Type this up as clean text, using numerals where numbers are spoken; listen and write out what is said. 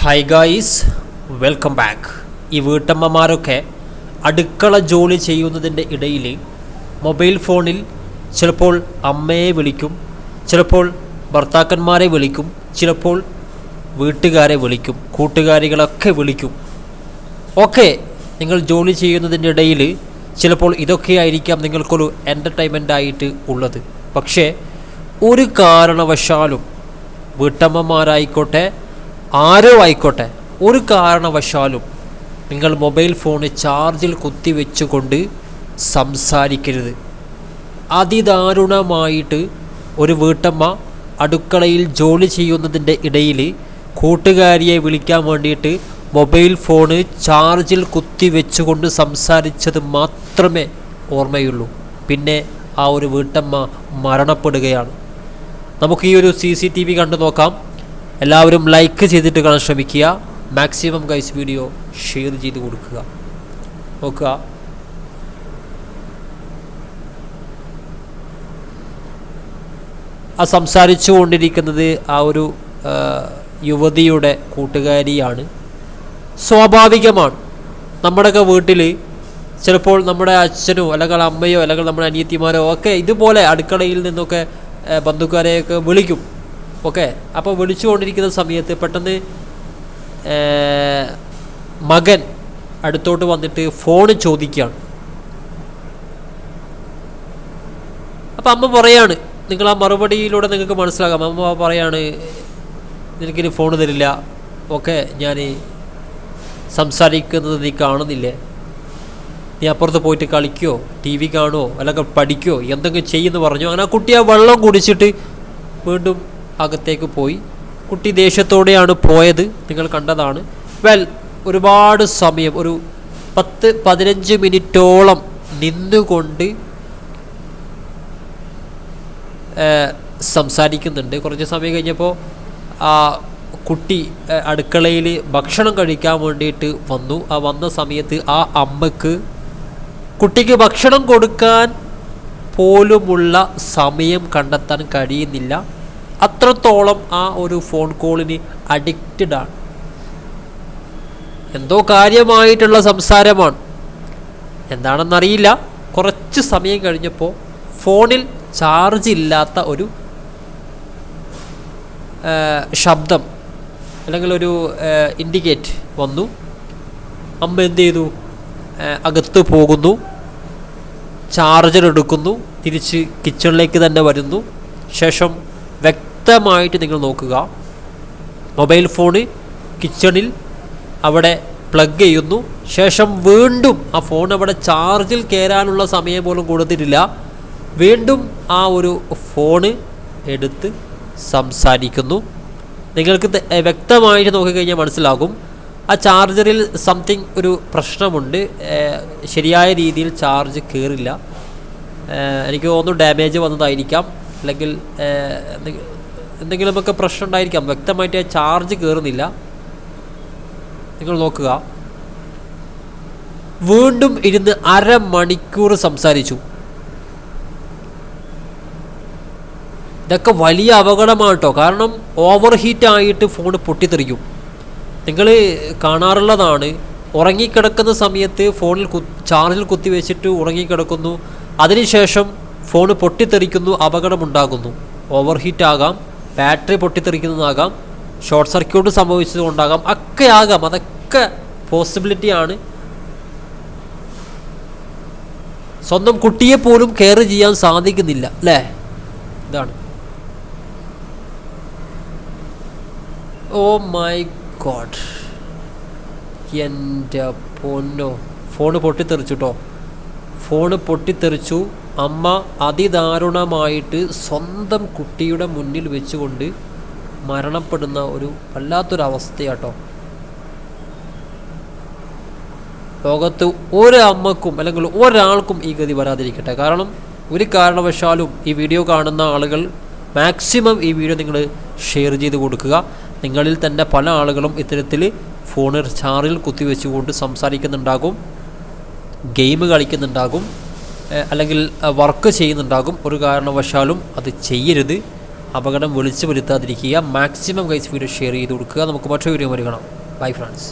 Hi guys, welcome back. ഈ വീട്ടമ്മമാരൊക്കെ അടുക്കള ജോലി ചെയ്യുന്നതിൻ്റെ ഇടയിൽ മൊബൈൽ ഫോണിൽ ചിലപ്പോൾ അമ്മയെ വിളിക്കും, ചിലപ്പോൾ ഭർത്താക്കന്മാരെ വിളിക്കും, ചിലപ്പോൾ വീട്ടുകാരെ വിളിക്കും, കൂട്ടുകാരികളൊക്കെ വിളിക്കും. ഓക്കെ, നിങ്ങൾ ജോലി ചെയ്യുന്നതിൻ്റെ ഇടയിൽ ചിലപ്പോൾ ഇതൊക്കെയായിരിക്കാം നിങ്ങൾക്കൊരു എൻ്റർടൈൻമെൻ്റ് ആയിട്ട് ഉള്ളത്. പക്ഷേ ഒരു കാരണവശാലും വീട്ടമ്മമാരായിക്കോട്ടെ ആരോ ആയിക്കോട്ടെ, ഒരു കാരണവശാലും നിങ്ങൾ മൊബൈൽ ഫോണ് ചാർജിൽ കുത്തിവെച്ചുകൊണ്ട് സംസാരിക്കരുത്. അതിദാരുണമായിട്ട് ഒരു വീട്ടമ്മ അടുക്കളയിൽ ജോലി ചെയ്യുന്നതിൻ്റെ ഇടയിൽ കൂട്ടുകാരിയെ വിളിക്കാൻ വേണ്ടിയിട്ട് മൊബൈൽ ഫോണ് ചാർജിൽ കുത്തിവെച്ചുകൊണ്ട് സംസാരിച്ചത് മാത്രമേ ഓർമ്മയുള്ളൂ. പിന്നെ ആ ഒരു വീട്ടമ്മ മരണപ്പെടുകയാണ്. നമുക്ക് ഈ ഒരു CCTV കണ്ടു നോക്കാം. എല്ലാവരും ലൈക്ക് ചെയ്തിട്ട് കാണാൻ ശ്രമിക്കുക. മാക്സിമം ഗൈസ് വീഡിയോ ഷെയർ ചെയ്ത് കൊടുക്കുക. നോക്കുക, ആ സംസാരിച്ചു കൊണ്ടിരിക്കുന്നത് ആ ഒരു യുവതിയുടെ കൂട്ടുകാരിയാണ്. സ്വാഭാവികമാണ്, നമ്മുടെയൊക്കെ വീട്ടിൽ ചിലപ്പോൾ നമ്മുടെ അച്ഛനോ അല്ലെങ്കിൽ അമ്മയോ അല്ലെങ്കിൽ നമ്മുടെ അനിയത്തിമാരോ ഒക്കെ ഇതുപോലെ അടുക്കളയിൽ നിന്നൊക്കെ ബന്ധുക്കാരെയൊക്കെ വിളിക്കും. ഓക്കെ, അപ്പോൾ വിളിച്ചുകൊണ്ടിരിക്കുന്ന സമയത്ത് പെട്ടെന്ന് മകൻ അടുത്തോട്ട് വന്നിട്ട് ഫോൺ ചോദിക്കുകയാണ്. അപ്പം അമ്മ പറയാണ്, നിങ്ങൾ ആ മറുപടിയിലൂടെ നിങ്ങൾക്ക് മനസ്സിലാകാം. അമ്മ പറയാണ്, നിനക്കിനി ഫോൺ തരില്ല, ഓക്കെ, ഞാൻ സംസാരിക്കുന്നത് നീ കാണുന്നില്ലേ, നീ അപ്പുറത്ത് പോയിട്ട് കളിക്കോ, TV കാണുമോ, അല്ലെങ്കിൽ പഠിക്കോ, എന്തെങ്കിലും ചെയ്യുമെന്ന് പറഞ്ഞു. അങ്ങനെ ആ കുട്ടി ആ വെള്ളം കുടിച്ചിട്ട് വീണ്ടും അകത്തേക്ക് പോയി. കുട്ടി ദേഷ്യത്തോടെയാണ് പോയത്, നിങ്ങൾ കണ്ടതാണ്. ഒരുപാട് സമയം, ഒരു 10-15 മിനിറ്റോളം നിന്നുകൊണ്ട് സംസാരിക്കുന്നുണ്ട്. കുറച്ച് സമയം കഴിഞ്ഞപ്പോൾ ആ കുട്ടി അടുക്കളയിൽ ഭക്ഷണം കഴിക്കാൻ വേണ്ടിയിട്ട് വന്നു. ആ വന്ന സമയത്ത് ആ അമ്മക്ക് കുട്ടിക്ക് ഭക്ഷണം കൊടുക്കാൻ പോലുമുള്ള സമയം കണ്ടെത്താൻ കഴിയുന്നില്ല. അത്രത്തോളം ആ ഒരു ഫോൺ കോളിന് അഡിക്റ്റഡ് ആണ്. എന്തോ കാര്യമായിട്ടുള്ള സംസാരമാണ്, എന്താണെന്നറിയില്ല. കുറച്ച് സമയം കഴിഞ്ഞപ്പോൾ ഫോണിൽ ചാർജ് ഇല്ലാത്ത ഒരു ശബ്ദം അല്ലെങ്കിൽ ഒരു ഇൻഡിക്കേറ്റ് വന്നു. അമ്മ എന്ത് ചെയ്തു? അകത്ത് പോകുന്നു, ചാർജർ എടുക്കുന്നു, തിരിച്ച് കിച്ചണിലേക്ക് തന്നെ വരുന്നു. ശേഷം വ്യക്തമായിട്ട് നിങ്ങൾ നോക്കുക, മൊബൈൽ ഫോണ് കിച്ചണിൽ അവിടെ പ്ലഗ് ചെയ്യുന്നു. ശേഷം വീണ്ടും ആ ഫോൺ അവിടെ ചാർജിൽ കയറാനുള്ള സമയം പോലും കൊടുത്തിട്ടില്ല. വീണ്ടും ആ ഒരു ഫോണ് എടുത്ത് സംസാരിക്കുന്നു. നിങ്ങൾക്ക് വ്യക്തമായിട്ട് നോക്കിക്കഴിഞ്ഞാൽ മനസ്സിലാകും, ആ ചാർജറിൽ സംതിങ് ഒരു പ്രശ്നമുണ്ട്. ശരിയായ രീതിയിൽ ചാർജ് കയറില്ല. എനിക്ക് തോന്നുന്നു ഡാമേജ് വന്നതായിരിക്കാം, അല്ലെങ്കിൽ എന്തെങ്കിലുമൊക്കെ പ്രശ്നം ഉണ്ടായിരിക്കാം. വ്യക്തമായിട്ട് ചാർജ് കയറുന്നില്ല. നിങ്ങൾ നോക്കുക, വീണ്ടും ഇരുന്ന് അരമണിക്കൂർ സംസാരിച്ചു. ഇതൊക്കെ വലിയ അപകടമാണ് കേട്ടോ. കാരണം ഓവർ ഹീറ്റായിട്ട് ഫോൺ പൊട്ടിത്തെറിക്കും. നിങ്ങൾ കാണാറുള്ളതാണ്, ഉറങ്ങിക്കിടക്കുന്ന സമയത്ത് ഫോണിൽ ചാർജിൽ കുത്തിവെച്ചിട്ട് ഉറങ്ങിക്കിടക്കുന്നു, അതിനുശേഷം ഫോൺ പൊട്ടിത്തെറിക്കുന്നു, അപകടമുണ്ടാകുന്നു. ഓവർ ഹീറ്റ് ആകാം, ബാറ്ററി പൊട്ടിത്തെറിക്കുന്നതാകാം, ഷോർട്ട് സർക്യൂട്ട് സംഭവിച്ചതുകൊണ്ടാകാം, ഒക്കെ ആകാം. അതൊക്കെ പോസിബിലിറ്റിയാണ്. സ്വന്തം കുട്ടിയെ പോലും കെയർ ചെയ്യാൻ സാധിക്കുന്നില്ല അല്ലേ? ഇതാണ്. ഓ മൈ ഗോഡ്, എൻ്റെ പൊന്നോ, ഫോണ് പൊട്ടിത്തെറിച്ചു കേട്ടോ. ഫോണ് പൊട്ടിത്തെറിച്ചു. അമ്മ അതിദാരുണമായിട്ട് സ്വന്തം കുട്ടിയുടെ മുന്നിൽ വെച്ചുകൊണ്ട് മരണപ്പെടുന്ന ഒരു വല്ലാത്തൊരവസ്ഥയാട്ടോ. ലോകത്ത് ഒരമ്മക്കും അല്ലെങ്കിൽ ഒരാൾക്കും ഈ ഗതി വരാതിരിക്കട്ടെ. കാരണം ഒരു കാരണവശാലും ഈ വീഡിയോ കാണുന്ന ആളുകൾ മാക്സിമം ഈ വീഡിയോ നിങ്ങൾ ഷെയർ ചെയ്ത് കൊടുക്കുക. നിങ്ങളിൽ തന്നെ പല ആളുകളും ഇത്തരത്തിൽ ഫോണിൽ ചാർജിൽ കുത്തിവെച്ചുകൊണ്ട് സംസാരിക്കുന്നുണ്ടാകും, ഗെയിം കളിക്കുന്നുണ്ടാകും, അല്ലെങ്കിൽ വർക്ക് ചെയ്യുന്നുണ്ടാകും. ഒരു കാരണവശാലും അത് ചെയ്യരുത്. അപകടം വിളിച്ചു വരുത്താതിരിക്കുക. മാക്സിമം ഗൈസ് വീഡിയോ ഷെയർ ചെയ്ത് കൊടുക്കുക. നമുക്ക് മറ്റൊരു വീഡിയോ കാണാം. Bye friends.